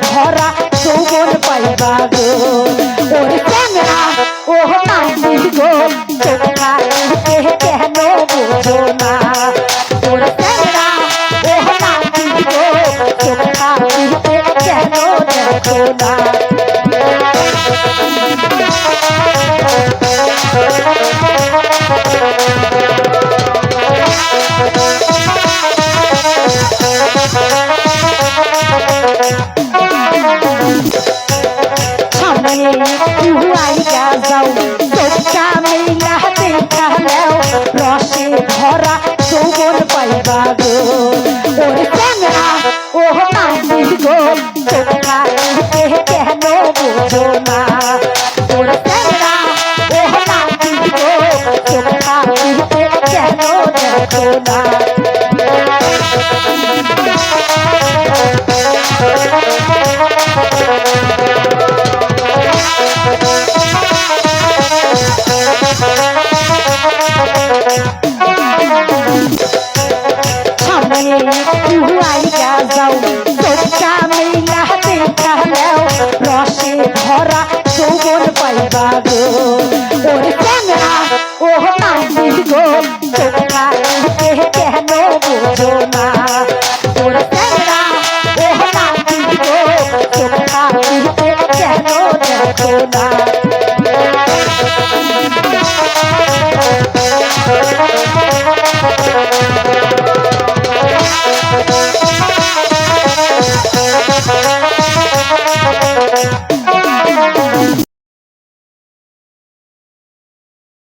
ভরা যৌবন পাইবা গো ওর চ্যাংড়া ও নাতি গো তোমরা কেন বোঝো না ওর চ্যাংড়া ও নাতি গো তোমরা কেন দেখো না রসে ভরা যৌবন পাইবা গো ওর চ্যাংড়া ও নাতি গো তোমরা কেন বোঝো না ওর চ্যাংড়া ও নাতি গো তোমরা কেন দেখো না রসে ভরা যৌবন পাইবা গো ওর চ্যাংড়া ও নাতি গো তোমরা কেন বোঝো না ওর চ্যাংড়া ও নাতি গো তোমরা কেন দেখো না